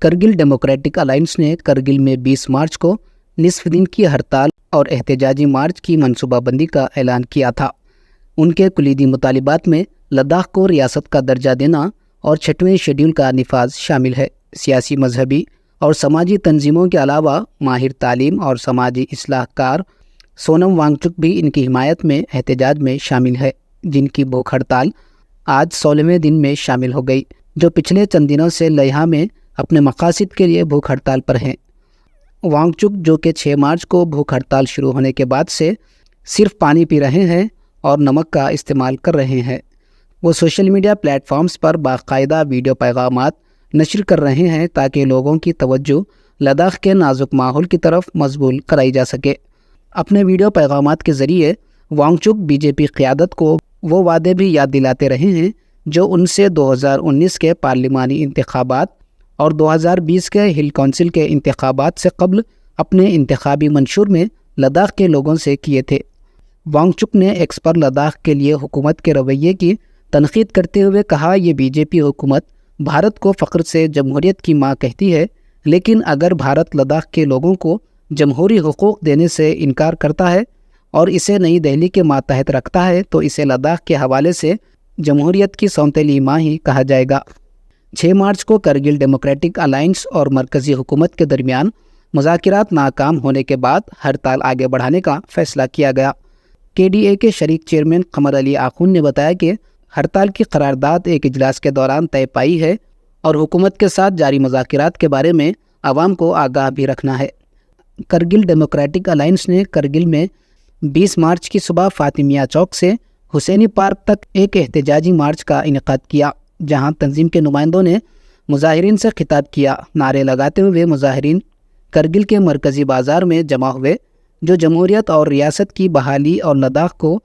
Kargil democratic alliance ने करगिल में 20 मार्च को निस्फ दिन की हड़ताल और एहतजाजी मार्च की मनसूबाबंदी का ऐलान किया था। उनके कुलीदी मुतालिबात में लद्दाख को रियासत का दर्जा देना और 6वें शेड्यूल का निफाज शामिल है। सियासी, मजहबी और समाजी तंजीमों के अलावा माहिर तालीम और समाजी इस्लाहकार सोनम वांगचुक भी इनकी हिमायत में एहतजाज में शामिल है, जिनकी भूख हड़ताल आज 16वें दिन में शामिल हो गई, जो पिछले चंद दिनों से लेह में अपने मकासद के लिए भूख हड़ताल पर हैं। वांगचुक, जो कि 6 मार्च को भूख हड़ताल शुरू होने के बाद से सिर्फ पानी पी रहे हैं और नमक का इस्तेमाल कर रहे हैं, वो सोशल मीडिया प्लेटफॉर्म्स पर बाकायदा वीडियो पैगामात नशर कर रहे हैं ताकि लोगों की तवज्जो लद्दाख के नाजुक माहौल की तरफ मजबूल कराई जा सके। अपने वीडियो पैगामात के ज़रिए वांगचुक बीजेपी क़यादत को वो वादे भी याद दिलाते रहे हैं जो उनसे 2019 के पार्लिमानी इंतखाबात और 2020 के हिल काउंसिल के इंतखाबात से कबल अपने इंतखाबी मंशूर में लद्दाख के लोगों से किए थे। वांगचुक ने एक्स पर लद्दाख के लिए हुकूमत के रवैये की तनकीद करते हुए कहा, ये बीजेपी हुकूमत भारत को फ़ख्र से जमहूरियत की माँ कहती है, लेकिन अगर भारत लद्दाख के लोगों को जमहूरी हुकूक देने से इनकार करता है और इसे नई दिल्ली के मातहत रखता है तो इसे लद्दाख के हवाले से जमहूरियत की सौतेली माँ ही कहा जाएगा। 6 मार्च को करगिल डेमोक्रेटिक अलायंस और मरकज़ी हुकूमत के दरमियान मुज़ाकिरात नाकाम होने के बाद हड़ताल आगे बढ़ाने का फ़ैसला किया गया। KDA के शरीक चेयरमैन कमर अली आखून ने बताया कि हड़ताल की करारदाद एक इजलास के दौरान तय पाई है और हुकूमत के साथ जारी मुज़ाकिरात के बारे में आवाम को आगाह भी रखना है। करगिल डेमोक्रेटिक अलायंस ने करगिल में 20 मार्च की सुबह फातिमिया चौक से हुसैनी पार्क तक एक एहतजाजी मार्च का इनेकाद किया, जहां तंजीम के नुमाइंदों ने मुजाहिरीन से खिताब किया। नारे लगाते हुए मुजाहिरीन करगिल के मरकज़ी बाज़ार में जमा हुए, जो जमहूरियत और रियासत की बहाली और लद्दाख को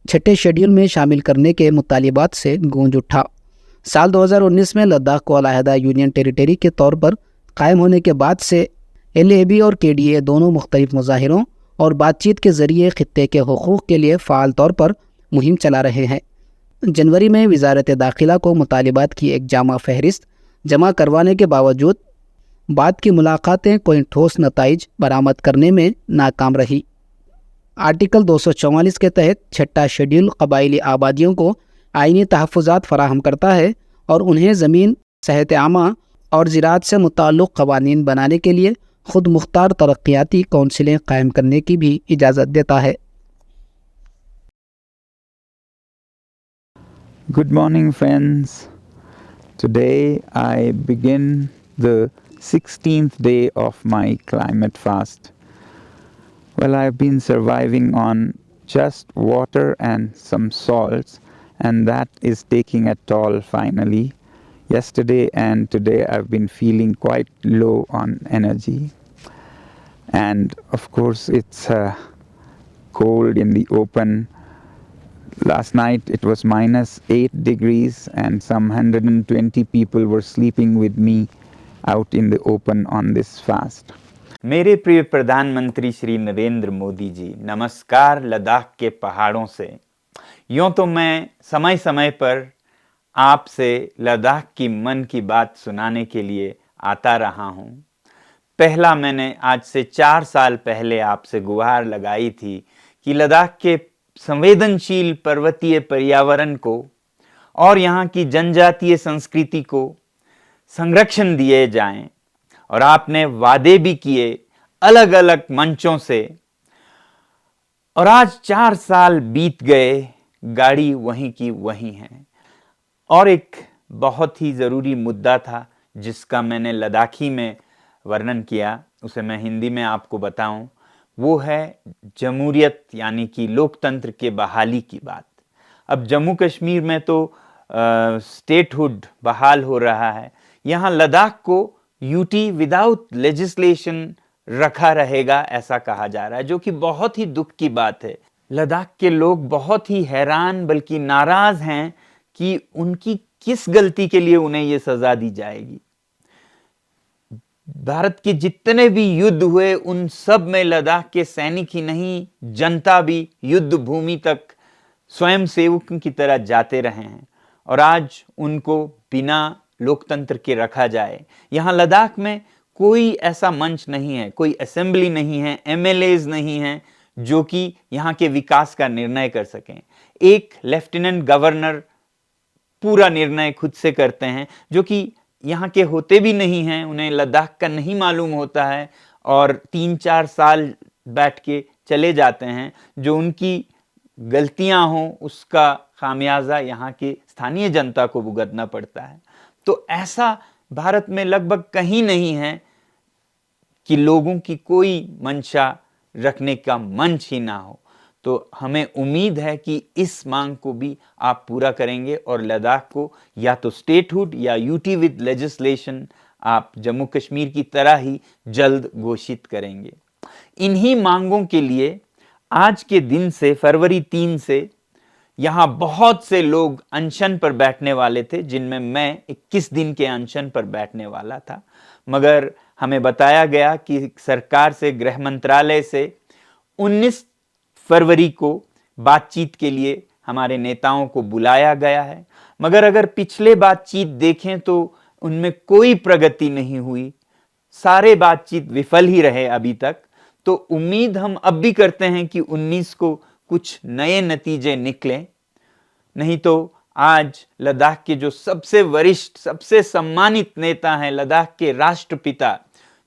6ठे शेड्यूल में शामिल करने के मुतालिबात से गूंज उठा। साल 2019 में लद्दाख को अलहदा यूनियन टेरिटरी के तौर पर कायम होने के बाद से LAB और KDA दोनों मुख्तलिफ मुजाहिरों और बातचीत के ज़रिए खित्ते के हुकूक़ के लिए फ़ाल तौर पर मुहिम चला रहे हैं। जनवरी में वज़ारत दाखिला को मुतालिबात की एक जामा फहरिस्त जमा करवाने के बावजूद बाद की मुलाकातें कोई ठोस नताइज बरामद करने में नाकाम रही। आर्टिकल 244 के तहत 6ठा शेड्यूल कबाइली आबादियों को आइनी तहफ़्फ़ुज़ात फ़राहम करता है और उन्हें ज़मीन, सेहत आमा और ज़राअत से मुताल्लिक़ क़वानीन बनाने के लिए ख़ुद मुख्तार तरक्याती कौंसिलें कायम करने की भी इजाज़त देता है। Good morning, friends. Today I begin the 16th day of my climate fast. Well, I've been surviving on just water and some salts, and that is taking a toll finally. Yesterday and today I've been feeling quite low on energy. And of course it's cold in the open. Last night it was -8 degrees and some 120 people were sleeping with me out in the open on this fast. मेरे प्रिय प्रधानमंत्री श्री नरेंद्र मोदी जी, नमस्कार लद्दाख के पहाड़ों से। यूँ तो मैं समय समय पर आपसे लद्दाख की मन की बात सुनाने के लिए आता रहा हूँ। पहला मैंने आज से 4 साल पहले आपसे गुहार लगाई थी कि लद्दाख के संवेदनशील पर्वतीय पर्यावरण को और यहाँ की जनजातीय संस्कृति को संरक्षण दिए जाएं, और आपने वादे भी किए अलग अलग मंचों से। और आज 4 साल बीत गए, गाड़ी वहीं की वहीं है। और एक बहुत ही ज़रूरी मुद्दा था जिसका मैंने लद्दाखी में वर्णन किया, उसे मैं हिंदी में आपको बताऊं। वो है जमहूरियत यानी कि लोकतंत्र के बहाली की बात। अब जम्मू कश्मीर में तो स्टेटहुड बहाल हो रहा है, यहाँ लद्दाख को यूटी विदाउट लेजिस्लेशन रखा रहेगा ऐसा कहा जा रहा है, जो कि बहुत ही दुख की बात है। लद्दाख के लोग बहुत ही हैरान बल्कि नाराज हैं कि उनकी किस गलती के लिए उन्हें ये सजा दी जाएगी। भारत के जितने भी युद्ध हुए उन सब में लद्दाख के सैनिक ही नहीं, जनता भी युद्ध भूमि तक स्वयं सेवकों की तरह जाते रहे हैं, और आज उनको बिना लोकतंत्र के रखा जाए। यहाँ लद्दाख में कोई ऐसा मंच नहीं है, कोई असेंबली नहीं है, एमएलएज नहीं हैं जो कि यहाँ के विकास का निर्णय कर सकें। एक लेफ्टिनेंट गवर्नर पूरा निर्णय खुद से करते हैं, जो कि यहाँ के होते भी नहीं हैं, उन्हें लद्दाख का नहीं मालूम होता है और 3-4 साल बैठ के चले जाते हैं। जो उनकी गलतियां हों उसका खामियाजा यहाँ के स्थानीय जनता को भुगतना पड़ता है। तो ऐसा भारत में लगभग कहीं नहीं है कि लोगों की कोई मंशा रखने का मंच ही ना हो। तो हमें उम्मीद है कि इस मांग को भी आप पूरा करेंगे और लद्दाख को या तो स्टेटहुड या यूटी विद लेजिस्लेशन आप जम्मू कश्मीर की तरह ही जल्द घोषित करेंगे। इन्हीं मांगों के लिए आज के दिन से फरवरी 3 से यहाँ बहुत से लोग अनशन पर बैठने वाले थे, जिनमें मैं 21 दिन के अनशन पर बैठने वाला था। मगर हमें बताया गया कि सरकार से, गृह मंत्रालय से 19 फरवरी को बातचीत के लिए हमारे नेताओं को बुलाया गया है। मगर अगर पिछले बातचीत देखें तो उनमें कोई प्रगति नहीं हुई, सारे बातचीत विफल ही रहे अभी तक। तो उम्मीद हम अब भी करते हैं कि 19 को कुछ नए नतीजे निकलें, नहीं तो आज लद्दाख के जो सबसे वरिष्ठ, सबसे सम्मानित नेता हैं, लद्दाख के राष्ट्रपिता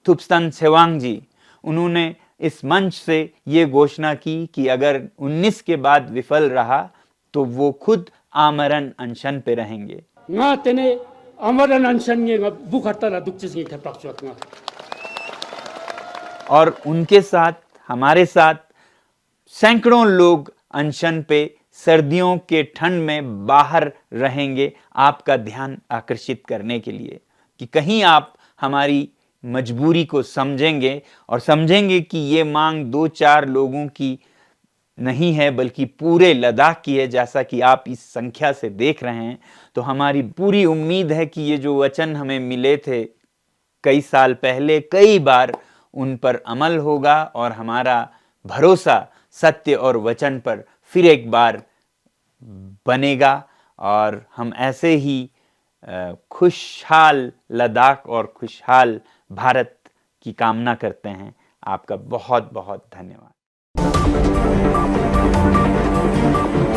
थुप्स्तान छेवांग जी, उन्होंने इस मंच से ये घोषणा की कि अगर 19 के बाद विफल रहा तो वो खुद आमरण अनशन पे रहेंगे। nga tene amaran anshan nge nga bukharta la dukchis nge thaprak chot nga और उनके साथ, हमारे साथ सैकड़ों लोग अनशन पे सर्दियों के ठंड में बाहर रहेंगे, आपका ध्यान आकर्षित करने के लिए कि कहीं आप हमारी मजबूरी को समझेंगे और समझेंगे कि ये मांग 2-4 लोगों की नहीं है बल्कि पूरे लद्दाख की है, जैसा कि आप इस संख्या से देख रहे हैं। तो हमारी पूरी उम्मीद है कि ये जो वचन हमें मिले थे कई साल पहले, कई बार उन पर अमल होगा और हमारा भरोसा सत्य और वचन पर फिर एक बार बनेगा और हम ऐसे ही खुशहाल लद्दाख और खुशहाल भारत की कामना करते हैं। आपका बहुत बहुत धन्यवाद।